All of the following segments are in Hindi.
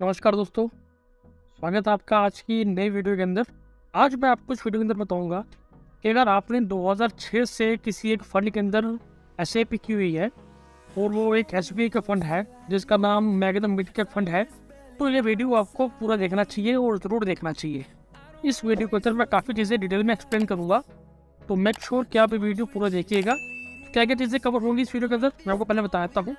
नमस्कार दोस्तों, स्वागत है आपका आज की नई वीडियो के अंदर। आज मैं आपको इस वीडियो के अंदर बताऊंगा कि अगर आपने 2006 से किसी एक फ़ंड के अंदर एसआईपी की हुई है और वो एक एसबीआई का फ़ंड है जिसका नाम मैग्नम मिड कैप फंड है, तो ये वीडियो आपको पूरा देखना चाहिए और ज़रूर देखना चाहिए। इस वीडियो के अंदर मैं काफ़ी चीज़ें डिटेल में एक्सप्लेन करूँगा, तो मेक श्योर कि आप ये वीडियो पूरा देखिएगा। क्या क्या चीज़ें कवर होंगी इस वीडियो के अंदर मैं आपको पहले बता देता हूँ।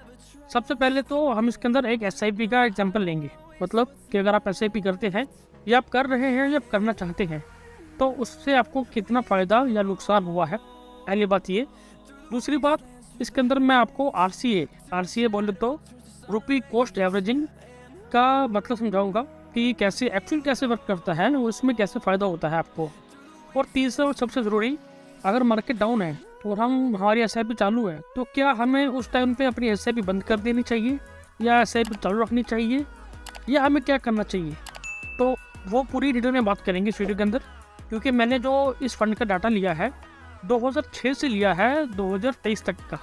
सबसे पहले तो हम इसके अंदर एक एसआईपी का एग्जांपल लेंगे, मतलब कि अगर आप एसआईपी करते हैं या आप कर रहे हैं या आप करना चाहते हैं तो उससे आपको कितना फ़ायदा या नुकसान हुआ है, पहली बात ये। दूसरी बात, इसके अंदर मैं आपको आरसीए बोले तो रुपी कॉस्ट एवरेजिंग का मतलब समझाऊंगा कि कैसे वर्क करता है और उसमें कैसे फ़ायदा होता है आपको। और तीसरा और सबसे ज़रूरी, अगर मार्केट डाउन है और हमारी एसआईपी चालू है तो क्या हमें उस टाइम पे अपनी एसआईपी बंद कर देनी चाहिए या एसआईपी चालू रखनी चाहिए या हमें क्या करना चाहिए, तो वो पूरी डिटेल में बात करेंगे इस वीडियो के अंदर। क्योंकि मैंने जो इस फंड का डाटा लिया है 2006 से लिया है 2023 तक का,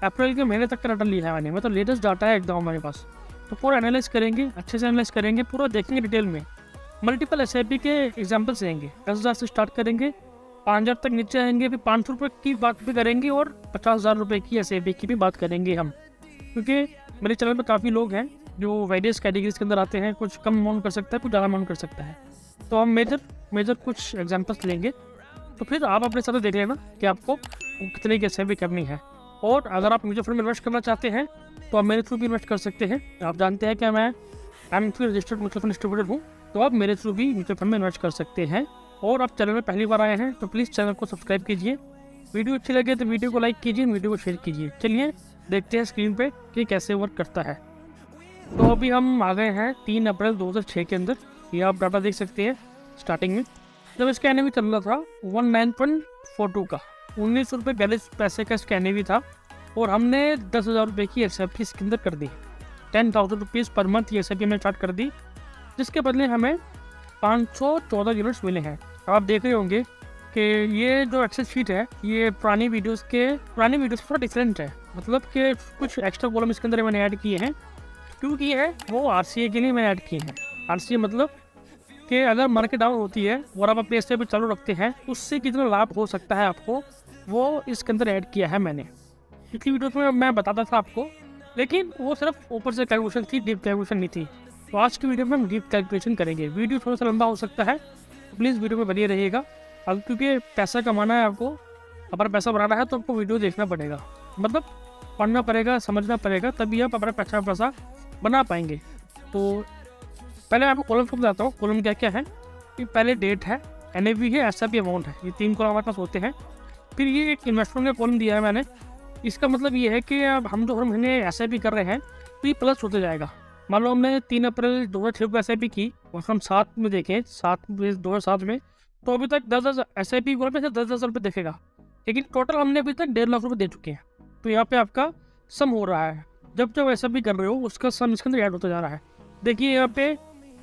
अप्रैल के महीने तक का डाटा लिया है मैंने, मतलब लेटेस्ट डाटा है एकदम हमारे पास। तो पूरा एनालाइज करेंगे, अच्छे से एनालाइज करेंगे, पूरा देखेंगे डिटेल में। मल्टीपल एसआईपी के एग्जाम्पल्स देंगे। 10,000 से स्टार्ट करेंगे, 5,000 तक नीचे आएंगे, फिर 500 रुपये की बात भी करेंगे और 50,000 रुपये की एसआईपी की भी बात करेंगे हम। क्योंकि मेरे चैनल पर काफ़ी लोग हैं जो वेरियस कैटेगरीज के अंदर आते हैं, कुछ कम अमाउंट कर सकता है, कुछ ज़्यादा अमाउंट कर सकता है। तो हम मेजर कुछ एग्जाम्पल्स लेंगे, तो फिर आप अपने साथ देख लेना कि आपको कितने की एसआईपी करनी है। और अगर आप म्यूचुअल फंड में इन्वेस्ट करना चाहते हैं तो आप मेरे थ्रू भी इन्वेस्ट कर सकते हैं। आप जानते हैं कि मैं रजिस्टर्ड म्यूचुअल फंड डिस्ट्रीब्यूटर हूँ, तो आप मेरे थ्रू भी म्यूचुअल फंड में इन्वेस्ट कर सकते हैं। और आप चैनल में पहली बार आए हैं तो प्लीज़ चैनल को सब्सक्राइब कीजिए, वीडियो अच्छी लगे तो वीडियो को लाइक कीजिए, वीडियो को शेयर कीजिए। चलिए देखते हैं स्क्रीन पे कि कैसे वर्क करता है। तो अभी हम आ गए हैं 3 अप्रैल 2006 के अंदर। ये आप डाटा देख सकते हैं। स्टार्टिंग में जब इसका एनएवी चल रहा था 19.42 का, 19 रुपये 42 पैसे का इसका एनएवी था और हमने 10,000 रुपये की एसआईपी इसके अंदर कर दी। 10,000 रुपीज़ पर मंथ ये एसआईपी हमने स्टार्ट कर दी, जिसके बदले हमें 514 यूनिट्स मिले हैं। आप देख रहे होंगे कि ये जो एक्सेल शीट है ये पुरानी वीडियोस से थोड़ा डिफरेंट है, मतलब कि कुछ एक्स्ट्रा कॉलम इसके अंदर मैंने ऐड किए हैं। क्यों किए हैं? वो आरसीए के लिए मैंने ऐड किए हैं। आरसीए मतलब कि अगर मार्केट डाउन होती है और आप अपने एसआईपी चालू रखते हैं उससे कितना लाभ हो सकता है आपको, वो इसके अंदर ऐड किया है मैंने। पिछली वीडियोस में मैं बताता था आपको, लेकिन वो सिर्फ ऊपर से कैलकुलेशन थी, डीप कैलकुलेशन नहीं थी। तो आज की वीडियो में हम डीप कैलकुलेशन करेंगे। वीडियो थोड़ा सा लंबा हो सकता है, तो प्लीज़ वीडियो में बने रहिएगा। अब क्योंकि पैसा कमाना है आपको, अपना पैसा बनाना है, तो आपको वीडियो देखना पड़ेगा, मतलब पढ़ना पड़ेगा, समझना पड़ेगा, तभी आप अपना पैसा बना पाएंगे। तो पहले मैं आपको कॉलम को बताता हूँ। कॉलम क्या क्या है कि पहले डेट है, एनएवी है, एसआईपी अमाउंट है। ये 3 कॉलम हमारे पास होते हैं। फिर ये एक इन्वेस्टमेंट का कॉलम दिया है मैंने। इसका मतलब ये है कि अब हम जो हर महीने एसआईपी कर रहे हैं तो ये प्लस होते जाएगा। मान लो हमने 3 अप्रैल 2006 को एसआईपी की और हम 7 में देखें, 2007 में, तो अभी तक 10,000 एसआईपी को 10,000 रुपये देखेगा, लेकिन टोटल हमने अभी तक 1.5 लाख रुपये दे चुके हैं। तो यहाँ पे आपका सम हो रहा है। जब जब एसआईपी कर रहे हो उसका सम इसके अंदर ऐड होता जा रहा है। देखिए यहाँ पे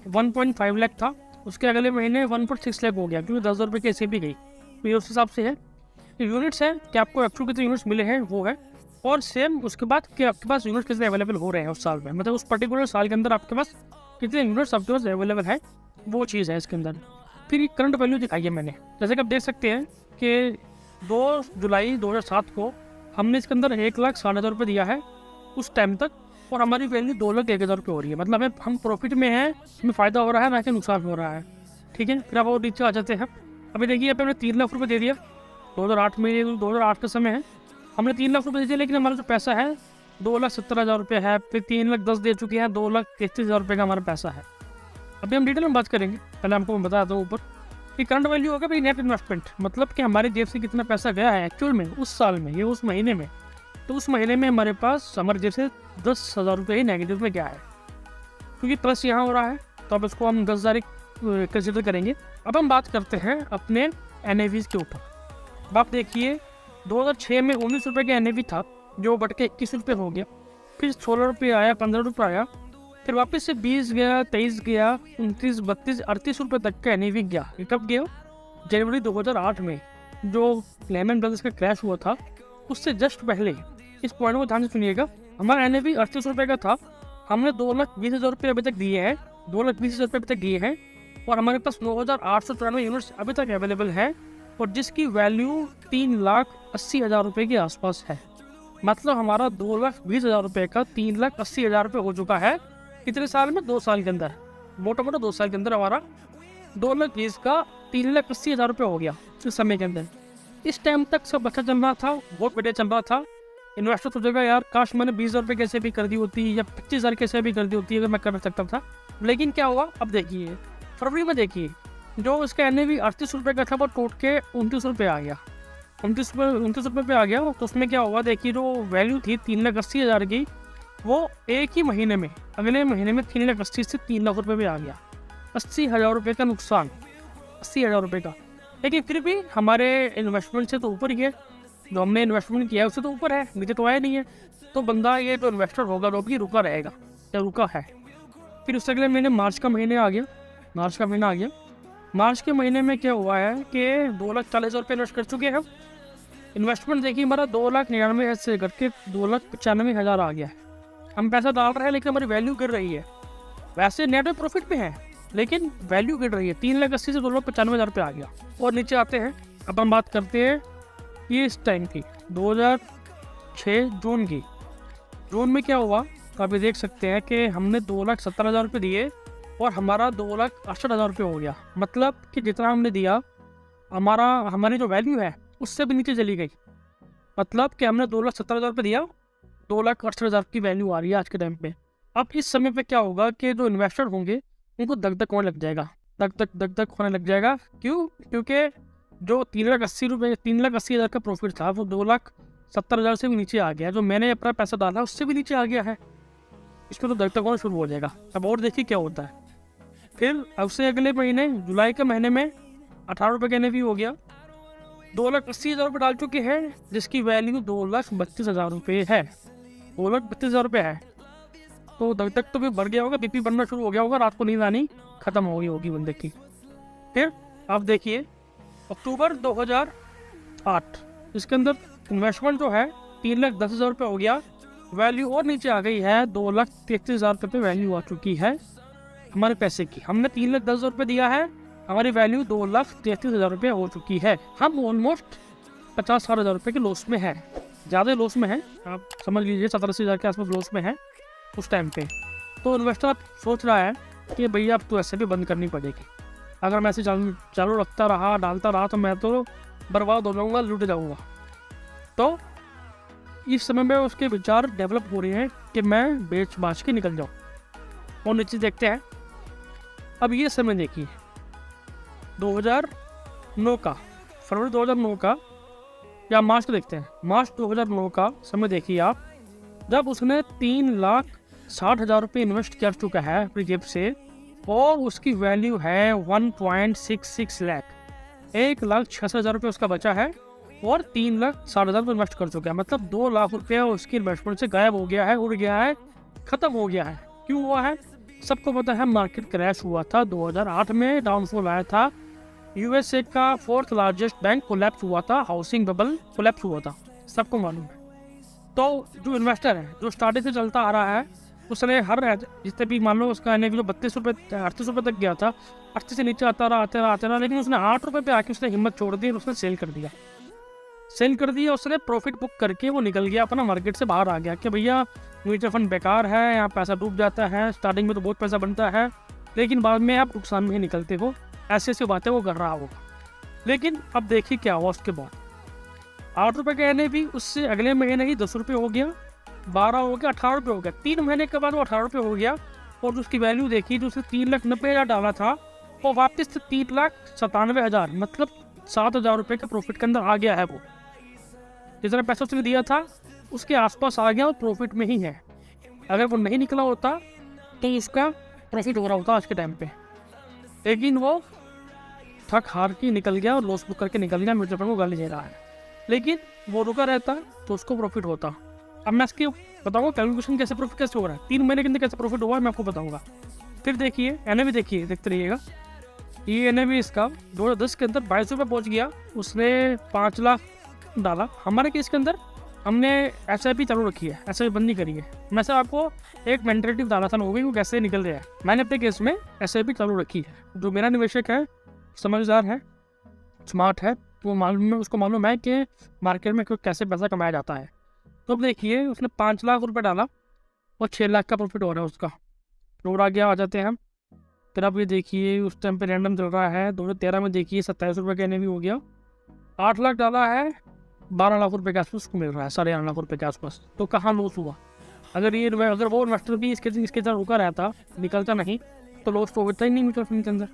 1.5 लाख था, उसके अगले महीने 1.6 लाख हो गया, क्योंकि 10,000 रुपये की एसआईपी गई। तो ये उस हिसाब से है। यूनिट्स है कि आपको एक्चुअल कितने यूनिट्स मिले हैं वो है, और सेम उसके बाद कि आपके पास यूनिट्स कितने अवेलेबल हो रहे हैं उस साल में, मतलब उस पर्टिकुलर साल के अंदर आपके पास कितने यूनिट्स आपके पास अवेलेबल है, वो चीज़ है इसके अंदर। फिर ये करंट वैल्यू दिखाई है मैंने, जैसे कि आप देख सकते हैं कि 2 जुलाई 2007 को हमने इसके अंदर 1,60,000 रुपये दिया है उस टाइम तक, और हमारी वैल्यू 2,01,000 रुपये हो रही है। मतलब हम प्रॉफिट में हैं, हमें फ़ायदा हो रहा है, ना कि नुकसान हो रहा है। ठीक है, फिर आप और नीचे आ जाते हैं। अभी देखिए यहाँ पे हमने 3 लाख रुपये दे दिया 2008 में, 2008 का समय है, हमने 3 लाख रुपये दे दिए, लेकिन हमारा जो पैसा है 2,70,000 रुपये है। फिर 3,10,000 दे चुके हैं, 2,33,000 रुपये का हमारा पैसा है। अभी हम डिटेल में बात करेंगे, पहले हमको मैं बता दूँ ऊपर कि करंट वैल्यू होगा भाई नेट इन्वेस्टमेंट, मतलब कि हमारे जेब से कितना पैसा गया है एक्चुअल में उस साल में, ये उस महीने में। तो उस महीने में हमारे पास हमारे जेब से 10,000 रुपये ही नेगेटिव में गया है, क्योंकि प्लस यहाँ हो रहा है, तो अब इसको हम 10,000 कंसिडर करेंगे। अब हम बात करते हैं अपने एनएवीज के ऊपर। अब आप देखिए 2006 में 19 रुपये का एनएवी था, जो बढ़ के 21 रुपये हो गया। फिर 16 रुपये आया, 15 रुपये आया, फिर वापस से 20 गया, 23 गया, 29, 32, 38 रुपये तक का एनएवी गया। ये कब गया? जनवरी 2008 में, जो लेमन ब्रदर्स का क्रैश हुआ था उससे जस्ट पहले। इस पॉइंट को ध्यान से सुनिएगा। हमारा एनएवी 38 रुपये का था हमने 2,20,000 रुपये अभी तक दिए हैं, 2,20,000 रुपये अभी तक दिए हैं, और हमारे पास 9,894 यूनिट्स अभी तक अवेलेबल है, और जिसकी वैल्यू 3,80,000 रुपये के आसपास है। मतलब हमारा 2,20,000 रुपये का 3,80,000 रुपये हो चुका है। कितने साल में? 2 साल के अंदर, मोटा मोटा 2 साल के अंदर हमारा 2,20,000 का 3,80,000 रुपये हो गया इस समय के अंदर। इस टाइम तक सब अच्छा चल रहा था, बहुत बढ़िया चल रहा था। इन्वेस्टर सोचेगा यार काश मैंने 20,000 रुपये कैसे भी कर दी होती या 25,000 कैसे भी कर दी होती अगर मैं कर सकता था। लेकिन क्या हुआ, अब देखिए फरवरी में देखिए जो इसका NAV 38 रुपये का था वो टूट के 29 रुपये आ गया, 29 रुपये पे आ गया। तो उसमें क्या हुआ देखिए, जो वैल्यू थी 3,80,000 की, वो एक ही महीने में, अगले महीने में 3,80,000 से 3,00,000 रुपये पे आ गया। 80,000 रुपये का नुकसान, 80,000 रुपये का। लेकिन फिर भी हमारे इन्वेस्टमेंट से तो ऊपर ही है, जो हमने इन्वेस्टमेंट किया है उससे तो ऊपर है, नीचे तो आया नहीं है। तो बंदा ये जो इन्वेस्टर होगा वो भी रुका रहेगा या रुका है। फिर उससे अगले महीने मार्च का महीना आ गया, मार्च के महीने में क्या हुआ है कि 2,40,000 रुपये इन्वेस्ट कर चुके हैं हम। इन्वेस्टमेंट देखिए हमारा 2,99,000 से करके 2,95,000 आ गया है। हम पैसा डाल रहे हैं लेकिन हमारी वैल्यू गिर रही है। वैसे नेट में प्रॉफिट पे है लेकिन वैल्यू गिर रही है, 3,80,000 से 2,95,000 रुपये आ गया। और नीचे आते हैं, अब हम बात करते हैं ये इस टाइम की 2006 जून की। जून में क्या हुआ तो अभी देख सकते हैं कि हमने 2,70,000 रुपये दिए और हमारा 2,68,000 रुपये हो गया। मतलब कि जितना हमने दिया हमारी जो वैल्यू है उससे भी नीचे चली गई। मतलब कि हमने 2,70,000 रुपये दिया, 2,68,000 की वैल्यू आ रही है आज के टाइम पे। अब इस समय पे क्या होगा कि जो इन्वेस्टर होंगे उनको धक धक होने लग जाएगा, धक होने लग जाएगा। क्यों? क्योंकि जो 3,80,000 का प्रॉफिट था वो 2,70,000 से भी नीचे आ गया। जो मैंने अपना पैसा डाला उससे भी नीचे आ गया है, इसमें तो धक होना शुरू हो जाएगा। अब और देखिए क्या होता है। फिर उससे अगले महीने जुलाई के महीने में 18 रुपये का NAV हो गया, 2,80,000 रुपये डाल चुके हैं जिसकी वैल्यू 2,32,000 रुपये है, 2,32,000 रुपये है। तो तब तक तो भी बढ़ गया होगा, BP बनना शुरू हो गया होगा, रात को नींद आनी खत्म हो गई होगी बंदे की। फिर आप देखिए अक्टूबर 2008, इसके अंदर इन्वेस्टमेंट जो है 3,10,000 रुपये हो गया, वैल्यू और नीचे आ गई है, 2,33,000 रुपये पे वैल्यू आ चुकी है हमारे पैसे की। हमने 3,10,000 रुपये दिया है, हमारी वैल्यू 2,33,000 रुपये हो चुकी है। हम ऑलमोस्ट 50,000 रुपये के लॉस में है, ज़्यादा लॉस में है, आप समझ लीजिए 70-80,000 के आसपास लॉस में है उस टाइम पे। तो इन्वेस्टर अब सोच रहा है कि भैया अब तो ऐसे भी बंद करनी पड़ेगी, अगर मैं ऐसे चालू रखता रहा, डालता रहा तो मैं तो बर्बाद हो जाऊँगा, लूट जाऊँगा। तो इस समय में उसके विचार डेवलप हो रहे हैं कि मैं बेच बाच के निकल जाऊँ। और नीचे देखते हैं, अब ये समय देखिए 2009 का, फरवरी 2009 का या मार्च को देखते हैं, मार्च 2009 का समय देखिए आप, जब उसने 3,60,000 रुपये इन्वेस्ट कर चुका है अपनी जेब से और उसकी वैल्यू है 1.66 लाख, 1,66,000 रुपये उसका बचा है और 3,60,000 रुपये इन्वेस्ट कर चुका है। मतलब 2 लाख रुपये उसकी इन्वेस्टमेंट से गायब हो गया है, उड़ गया है, ख़त्म हो गया है। क्यों हुआ है? सबको पता है, मार्केट क्रैश हुआ था 2008 में, डाउनफॉल आया था, USA का 4th लार्जेस्ट बैंक कोलैप्स हुआ था, हाउसिंग बबल कोलैप्स हुआ था, सबको मालूम है। तो जो इन्वेस्टर है जो स्टार्टिंग से चलता आ रहा है उसने हर जितने भी मान लो उसका NAV जो 38 रुपये तक गया था, 38 से नीचे आते रहा, लेकिन उसने 8 रुपये पे आके उसने हिम्मत छोड़ दी और उसने सेल कर दिया, उसने प्रॉफिट बुक करके वो निकल गया, अपना मार्केट से बाहर आ गया कि भैया म्यूचुअल फंड बेकार है, यहाँ पैसा डूब जाता है, स्टार्टिंग में तो बहुत पैसा बनता है लेकिन बाद में आप नुकसान में ही निकलते हो, ऐसी बातें वो कर रहा होगा। लेकिन अब देखिए क्या हुआ उसके बाद, 8 रुपये का NAV उससे अगले महीने ही 10 रुपये हो गया, 12 हो गया, 18 रुपये हो गया, 3 महीने के बाद वो 18 रुपये हो गया। और उसकी वैल्यू देखी जो उसने 3,90,000 डाला था वो वापस से 3,97,000, मतलब 7,000 रुपये के प्रॉफिट के अंदर आ गया है। वो जितना पैसा उसने दिया था उसके आसपास आ गया और प्रॉफिट में ही है। अगर वो नहीं निकला होता तो उसका प्रॉफिट हो रहा होता आज के टाइम पे, लेकिन वो थक हार के निकल गया और लॉस बुक करके निकल गया, म्यूचुअल फंड को गाली दे रहा है। लेकिन वो रुका रहता तो उसको प्रॉफिट होता। अब मैं इसकी बताऊंगा कैलकुलेशन कैसे प्रॉफिट कैसे हो रहा है, 3 महीने के अंदर कैसे प्रॉफिट हुआ है मैं आपको बताऊंगा। फिर देखिए NAV देखिए, देखते रहिएगा। ये NAV इसका 2010 के अंदर 22 रुपये पहुँच गया, उसने 5 लाख डाला। हमारे केस के अंदर हमने SIP चालू रखी है, SIP बंद नहीं करी है। मैं सिर्फ आपको एक मेंटलिटी बताना था लोगों को कैसे निकल रहा है। मैंने अपने केस में SIP चालू रखी है। जो मेरा निवेशक है समझदार है, स्मार्ट है, तो उसको मालूम है कि मार्केट में कैसे पैसा कमाया जाता है। तो अब देखिए उसने 5 लाख रुपये डाला और 6 लाख का प्रॉफिट हो रहा है उसका। और आगे आ जाते हैं हम। फिर आप ये देखिए उस टाइम पे रैंडम चल रहा है। 2013 में देखिए 27 रुपये का NAV हो गया। 8 लाख डाला है, 12 लाख रुपये के आसपास उसको मिल रहा है, 11.5 लाख रुपये के आसपास। तो कहाँ लॉस हुआ? अगर वो इन्वेस्टर भी इसके साथ रुका रहता, निकलता नहीं, तो लॉस तो होता ही नहीं म्यूचुअल फंड के अंदर।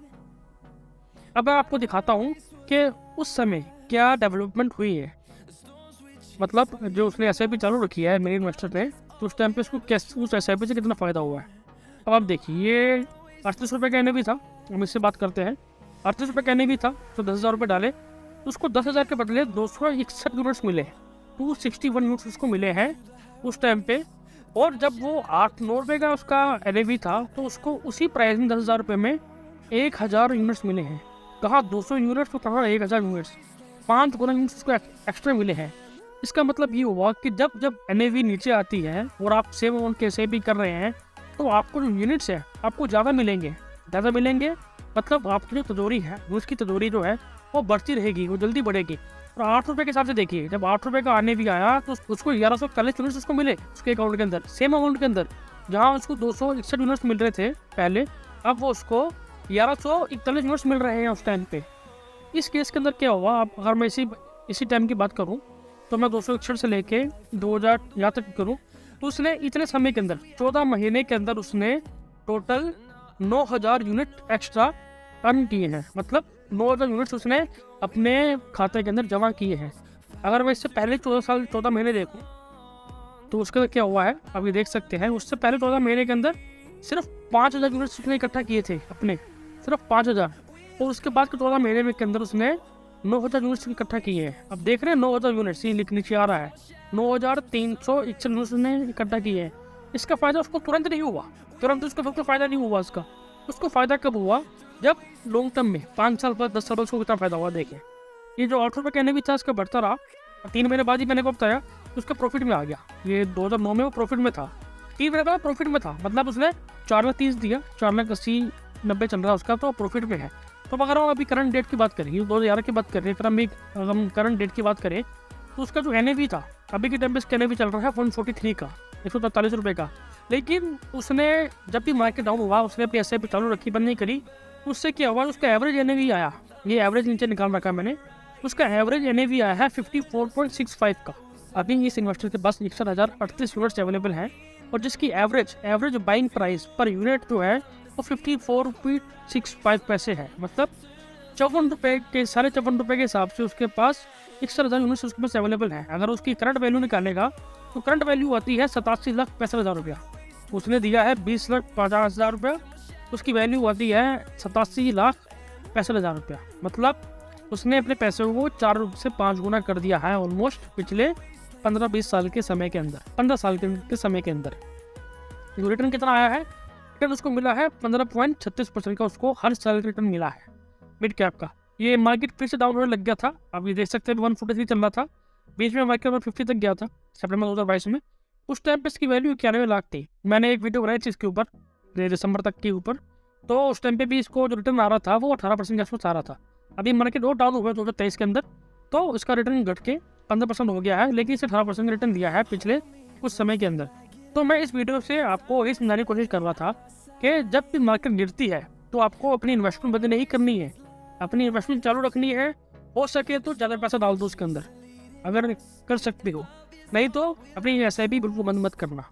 अब मैं आपको दिखाता हूँ कि उस समय क्या डेवलपमेंट हुई है। मतलब जो उसने SIP चालू रखी है मेरे इन्वेस्टर ने, तो उस टाइम पे उसको उस SIP से कितना फ़ायदा हुआ है। अब आप देखिए ये 38 रुपये का NAV था। हम इससे बात करते हैं। 38 रुपये का NAV था, तो 10,000 रुपये डाले तो उसको 10,000 के बदले 261 यूनिट्स मिले, 261 यूनिट्स उसको मिले हैं उस टाइम पे। और जब वो 8-9 रुपये का उसका NAV था, तो उसको उसी प्राइस में 10,000 रुपये में 1,000 यूनिट्स मिले हैं। कहाँ 200 यूनिट्स, तो कहाँ 1,000 यूनिट्स, 5 गुना यूनिट्स उसको एक्स्ट्रा मिले हैं। इसका मतलब ये हुआ कि जब NAV नीचे आती है और आप सेम अमाउंट के SIP कर रहे हैं, तो आपको जो यूनिट्स है आपको ज़्यादा मिलेंगे। मतलब आपकी जो तिजोरी है, उसकी तिजोरी जो है वो बढ़ती रहेगी, वो जल्दी बढ़ेगी। और 8 रुपये के हिसाब से देखिए, जब 8 रुपये का NAV आया तो उसको 1140 यूनिट्स उसको मिले उसके अकाउंट के अंदर, सेम अमाउंट के अंदर। जहाँ उसको 261 यूनिट्स मिल रहे थे पहले, अब वो उसको 1141 यूनिट्स मिल रहे हैं उस टाइम पे। इस केस के अंदर क्या हुआ, अब अगर मैं इसी टाइम की बात करूँ, तो मैं 261 से लेके 2000 यहाँ तक करूँ, तो उसने इतने समय के अंदर 14 महीने के अंदर उसने टोटल 9,000 यूनिट एक्स्ट्रा अर्न किए हैं। मतलब 9,000 यूनिट्स उसने अपने खाते के अंदर जमा किए हैं। अगर मैं इससे पहले 14 महीने देखूं, तो उसका क्या हुआ है अब ये देख सकते हैं। उससे पहले 14 महीने के अंदर सिर्फ 5,000 यूनिट्स उसने इकट्ठा किए थे अपने, सिर्फ 5,000। और उसके बाद के 14 महीने के अंदर उसने 9,000 यूनिट्स इकट्ठा किए हैं। अब देख रहे हैं 9,000 यूनिट्स, ये नीचे आ रहा है 9,361 यूनिट्स ने इकट्ठा किए हैं। इसका फ़ायदा उसको तुरंत नहीं हुआ, तुरंत उसको फ़ायदा नहीं हुआ। उसको फ़ायदा कब हुआ, जब लॉन्ग टर्म में 5 साल बाद 10 साल बाद उसको कितना फ़ायदा हुआ। देखें ये जो 8 रुपये का NAV था उसका बढ़ता रहा, 3 महीने बाद ही मैंने को बताया उसका प्रॉफिट में आ गया। ये 2009 में वो प्रॉफिट में था, 3 महीने बाद प्रॉफिट में था। मतलब उसने 4,30,000 दिया, 4,80,90 चल रहा उसका, तो प्रॉफिट में है। तो अगर हम अभी करंट डेट की बात करें, 2011 की बात करें, फिर हम करंट डेट की बात करें, तो उसका जो NAV था अभी के टाइम पे इसका NAV चल रहा है 143 का, 143 रुपये का। लेकिन उसने जब भी मार्केट डाउन हुआ उसने अपनी SIP चालू रखी, बंद नहीं करी। उससे क्या हुआ, उसका एवरेज NAV आया, ये एवरेज नीचे निकाल रखा मैंने, उसका एवरेज NAV आया है 54.65 का। अभी इस इन्वेस्टर के पास 61,038 यूनिट्स अवेलेबल हैं, और जिसकी average buying price per unit जो है वो 54.65 पैसे है। मतलब 54 रुपये के 54.5 रुपये के हिसाब से उसके पास 61,000 यूनिट्स उसके पास अवेलेबल है। अगर उसकी करंट वैल्यू निकालेगा तो करंट वैल्यू आती है 87,65,000 रुपया। उसने दिया है 20,50,000 रुपया, उसकी वैल्यू आती है 87,65,000 रुपया। मतलब उसने अपने पैसे को 4 से 5 गुना कर दिया है ऑलमोस्ट पिछले 15-20 साल के समय के अंदर, 15 साल के समय के अंदर। रिटर्न कितना आया है, रिटर्न उसको मिला है 15.36% का, उसको हर साल रिटर्न मिला है मिड कैप का। ये मार्केट फिर से डाउन होने लग गया था, अब ये देख सकते हैं 143 चल रहा था, बीच में मार्केट 150 तक गया था सितंबर 2022 में। उस टाइम पे इसकी वैल्यू 91 लाख थी। मैंने एक वीडियो बनाई थी इसके ऊपर दिसंबर तक के ऊपर, तो उस टाइम पे भी इसको जो रिटर्न आ रहा था वो 18% के आसपास आ रहा था। अभी मार्केट और डाउन हुआ 2023 के अंदर, तो इसका रिटर्न घट के 15% हो गया है, लेकिन इसे 18% रिटर्न दिया है पिछले कुछ समय के अंदर। तो मैं इस वीडियो से आपको ये समझाने की कोशिश कर रहा था कि जब भी मार्केट गिरती है तो आपको अपनी इन्वेस्टमेंट बंद नहीं करनी है, अपनी इन्वेस्टमेंट चालू रखनी है। हो सके तो ज़्यादा पैसा डाल दो उसके अंदर अगर कर सकते हो, नहीं तो अपनी SIP बिल्कुल बंद मत करना।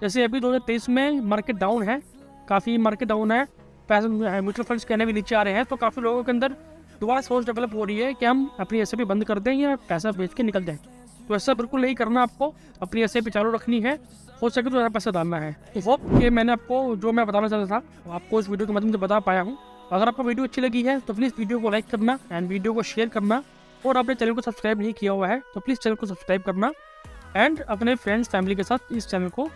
जैसे अभी 2023 में मार्केट डाउन है, काफ़ी मार्केट डाउन है, पैसे म्यूचुअल फंड्स कहने भी नीचे आ रहे हैं, तो काफ़ी लोगों के अंदर दोबारा सोच डेवलप हो रही है कि हम अपनी SIP बंद कर दें या पैसा बेच के निकल जाएं। तो ऐसा बिल्कुल नहीं करना, आपको अपनी SIP चालू रखनी है, हो सके तो ज़्यादा पैसा डालना है। तो होप कि मैंने आपको जो मैं बताना चाहता था आपको इस वीडियो के माध्यम से बता पाया हूँ। अगर आपको वीडियो अच्छी लगी है तो प्लीज़ वीडियो को लाइक करना एंड वीडियो को शेयर करना, और आपने चैनल को सब्सक्राइब नहीं किया हुआ है तो प्लीज़ चैनल को सब्सक्राइब करना एंड अपने फ्रेंड्स फैमिली के साथ इस चैनल को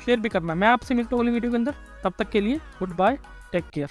शेयर भी करना। मैं आपसे मिलता हूँ अगली वीडियो के अंदर, तब तक के लिए गुड बाय, टेक केयर।